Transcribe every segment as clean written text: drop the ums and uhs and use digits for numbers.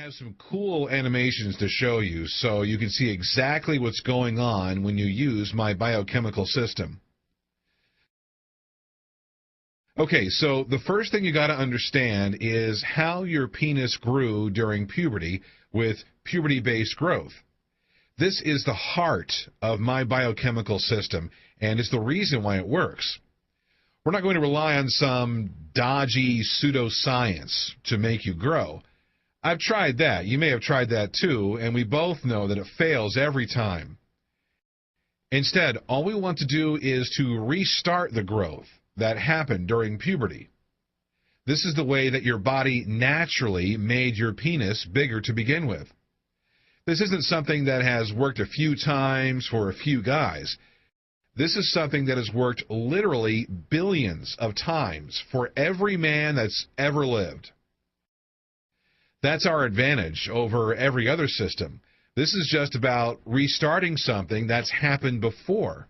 have some cool animations to show you so you can see exactly what's going on when you use my biochemical system. Okay, so the first thing you got to understand is how your penis grew during puberty with puberty-based growth. This is the heart of my biochemical system, and it's the reason why it works. We're not going to rely on some dodgy pseudoscience to make you grow. I've tried that. You may have tried that too, and we both know that it fails every time. Instead, all we want to do is to restart the growth that happened during puberty. This is the way that your body naturally made your penis bigger to begin with. This isn't something that has worked a few times for a few guys. This is something that has worked literally billions of times for every man that's ever lived. That's our advantage over every other system. This is just about restarting something that's happened before.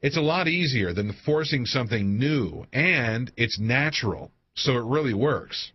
It's a lot easier than forcing something new, and it's natural, so it really works.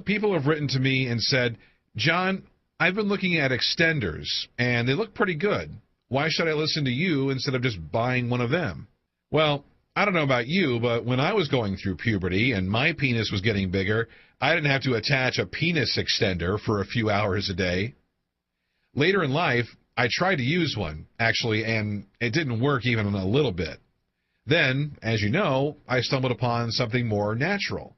People have written to me and said, "John, I've been looking at extenders, and they look pretty good. Why should I listen to you instead of just buying one of them?" Well, I don't know about you, but when I was going through puberty and my penis was getting bigger, I didn't have to attach a penis extender for a few hours a day. Later in life, I tried to use one, actually, and it didn't work even a little bit. Then, as you know, I stumbled upon something more natural.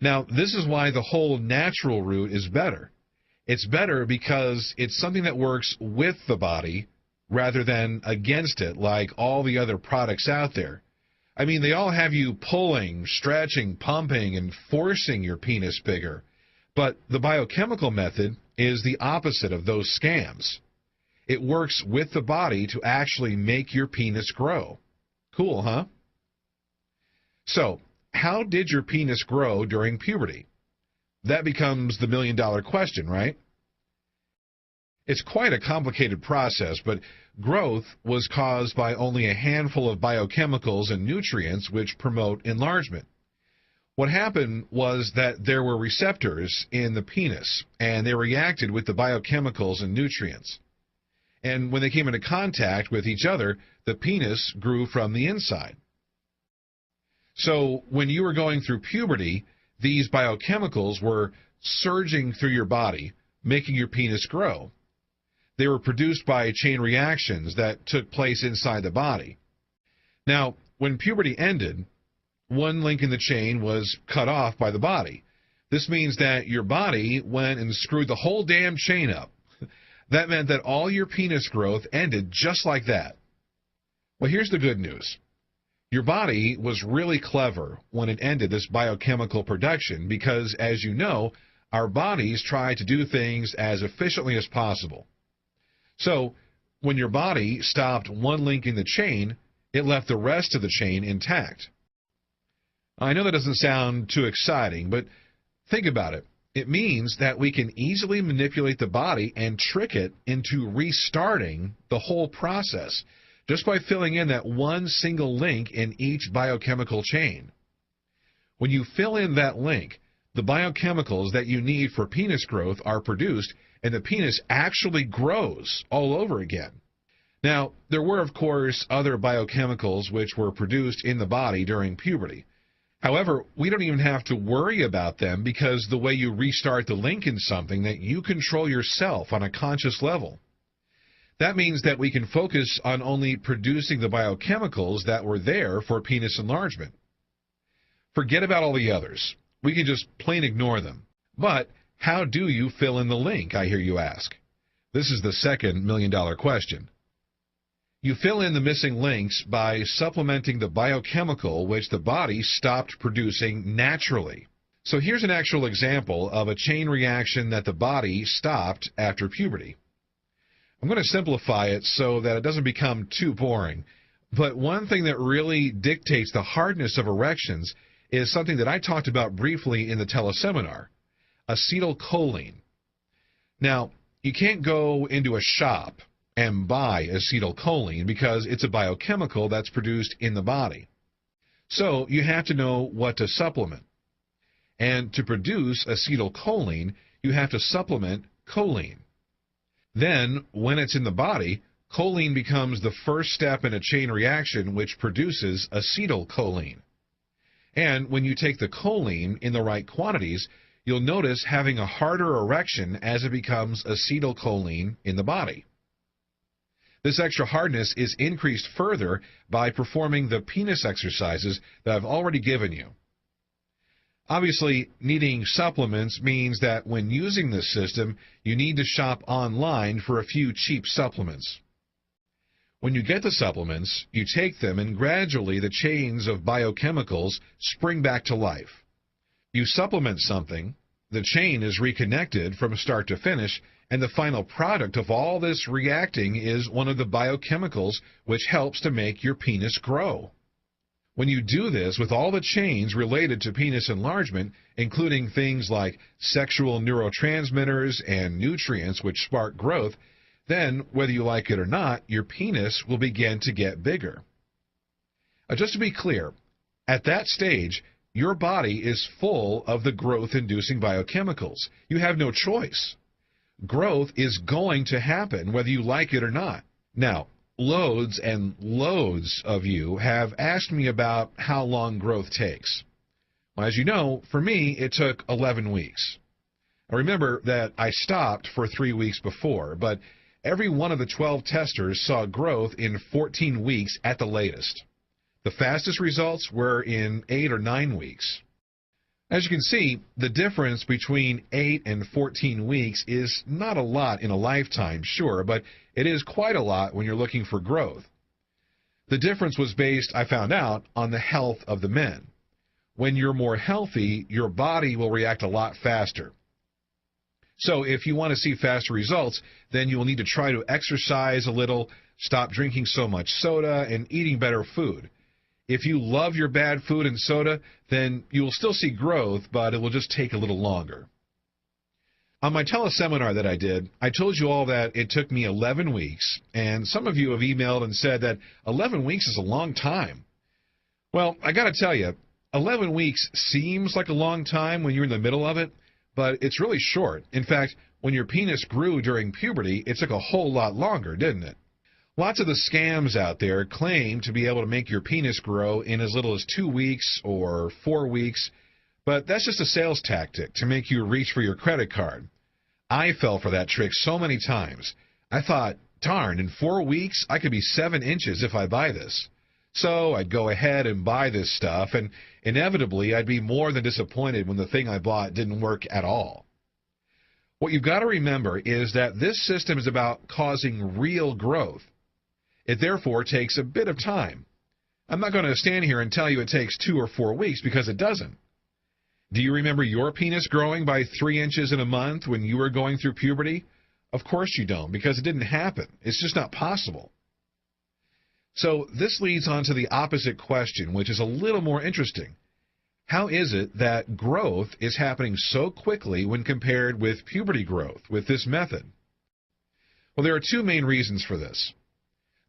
Now, this is why the whole natural route is better. It's better because it's something that works with the body rather than against it like all the other products out there. I mean, they all have you pulling, stretching, pumping, and forcing your penis bigger. But the biochemical method is the opposite of those scams. It works with the body to actually make your penis grow. Cool, huh? So, how did your penis grow during puberty? That becomes the million-dollar question, right? It's quite a complicated process, but growth was caused by only a handful of biochemicals and nutrients which promote enlargement. What happened was that there were receptors in the penis, and they reacted with the biochemicals and nutrients. And when they came into contact with each other, the penis grew from the inside. So when you were going through puberty, these biochemicals were surging through your body, making your penis grow. They were produced by chain reactions that took place inside the body. Now, when puberty ended, one link in the chain was cut off by the body. This means that your body went and screwed the whole damn chain up. That meant that all your penis growth ended just like that. Well, here's the good news. Your body was really clever when it ended this biochemical production because, as you know, our bodies try to do things as efficiently as possible. So, when your body stopped one link in the chain, it left the rest of the chain intact. I know that doesn't sound too exciting, but think about it. It means that we can easily manipulate the body and trick it into restarting the whole process just by filling in that one single link in each biochemical chain. When you fill in that link, the biochemicals that you need for penis growth are produced, and the penis actually grows all over again. Now, there were, of course, other biochemicals which were produced in the body during puberty. However, we don't even have to worry about them because the way you restart the link in something that you control yourself on a conscious level. That means that we can focus on only producing the biochemicals that were there for penis enlargement. Forget about all the others. We can just plain ignore them. But how do you fill in the link, I hear you ask? This is the second million-dollar question. You fill in the missing links by supplementing the biochemical which the body stopped producing naturally. So here's an actual example of a chain reaction that the body stopped after puberty. I'm going to simplify it so that it doesn't become too boring. But one thing that really dictates the hardness of erections is something that I talked about briefly in the teleseminar, acetylcholine. Now, you can't go into a shop and buy acetylcholine because it's a biochemical that's produced in the body. So you have to know what to supplement. And to produce acetylcholine, you have to supplement choline. Then, when it's in the body, choline becomes the first step in a chain reaction which produces acetylcholine. And when you take the choline in the right quantities, you'll notice having a harder erection as it becomes acetylcholine in the body. This extra hardness is increased further by performing the penis exercises that I've already given you. Obviously, needing supplements means that when using this system, you need to shop online for a few cheap supplements. When you get the supplements, you take them and gradually the chains of biochemicals spring back to life. You supplement something, the chain is reconnected from start to finish, and the final product of all this reacting is one of the biochemicals which helps to make your penis grow. When you do this with all the chains related to penis enlargement, including things like sexual neurotransmitters and nutrients which spark growth, then, whether you like it or not, your penis will begin to get bigger. Just to be clear, at that stage, your body is full of the growth-inducing biochemicals. You have no choice. Growth is going to happen whether you like it or not. Now, loads and loads of you have asked me about how long growth takes. Well, as you know, for me, it took 11 weeks. Now, remember that I stopped for 3 weeks before, but every one of the 12 testers saw growth in 14 weeks at the latest. The fastest results were in 8 or 9 weeks. As you can see, the difference between 8 and 14 weeks is not a lot in a lifetime, sure, but it is quite a lot when you're looking for growth. The difference was based, I found out, on the health of the men. When you're more healthy, your body will react a lot faster. So if you want to see faster results, then you will need to try to exercise a little, stop drinking so much soda, and eating better food. If you love your bad food and soda, then you will still see growth, but it will just take a little longer. On my teleseminar that I did, I told you all that it took me 11 weeks, and some of you have emailed and said that 11 weeks is a long time. Well, I got to tell you, 11 weeks seems like a long time when you're in the middle of it, but it's really short. In fact, when your penis grew during puberty, it took a whole lot longer, didn't it? Lots of the scams out there claim to be able to make your penis grow in as little as 2 weeks or 4 weeks, but that's just a sales tactic to make you reach for your credit card. I fell for that trick so many times. I thought, darn, in 4 weeks I could be 7 inches if I buy this. So I'd go ahead and buy this stuff, and inevitably I'd be more than disappointed when the thing I bought didn't work at all. What you've got to remember is that this system is about causing real growth. It therefore takes a bit of time. I'm not going to stand here and tell you it takes 2 or 4 weeks because it doesn't. Do you remember your penis growing by 3 inches in a month when you were going through puberty? Of course you don't, because it didn't happen. It's just not possible. So this leads on to the opposite question, which is a little more interesting. How is it that growth is happening so quickly when compared with puberty growth with this method? Well, there are 2 main reasons for this.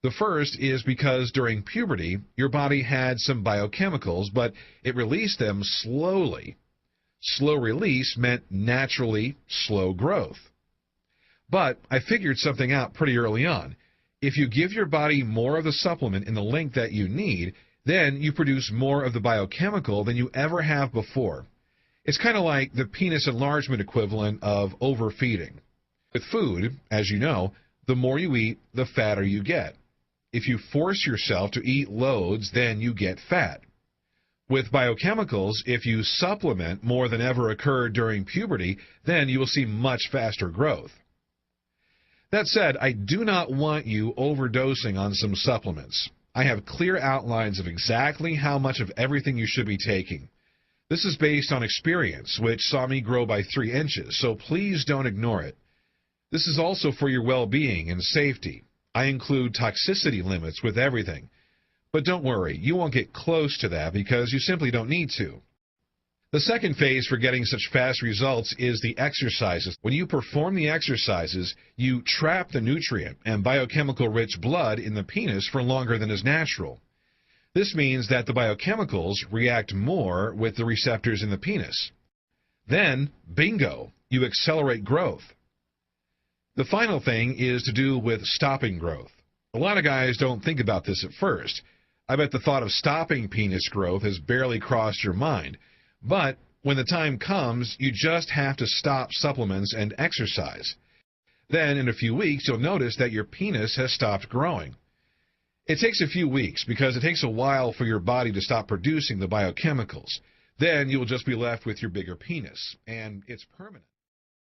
The first is because during puberty, your body had some biochemicals, but it released them slowly. Slow release meant naturally slow growth. But I figured something out pretty early on. If you give your body more of the supplement in the length that you need, then you produce more of the biochemical than you ever have before. It's kind of like the penis enlargement equivalent of overfeeding. With food, as you know, the more you eat, the fatter you get. If you force yourself to eat loads, then you get fat. With biochemicals, if you supplement more than ever occurred during puberty, then you will see much faster growth. That said, I do not want you overdosing on some supplements. I have clear outlines of exactly how much of everything you should be taking. This is based on experience, which saw me grow by 3 inches, so please don't ignore it. This is also for your well-being and safety. I include toxicity limits with everything. But don't worry, you won't get close to that because you simply don't need to. The second phase for getting such fast results is the exercises. When you perform the exercises, you trap the nutrient and biochemical-rich blood in the penis for longer than is natural. This means that the biochemicals react more with the receptors in the penis. Then, bingo, you accelerate growth. The final thing is to do with stopping growth. A lot of guys don't think about this at first. I bet the thought of stopping penis growth has barely crossed your mind. But when the time comes, you just have to stop supplements and exercise. Then, in a few weeks, you'll notice that your penis has stopped growing. It takes a few weeks because it takes a while for your body to stop producing the biochemicals. Then you'll just be left with your bigger penis, and it's permanent.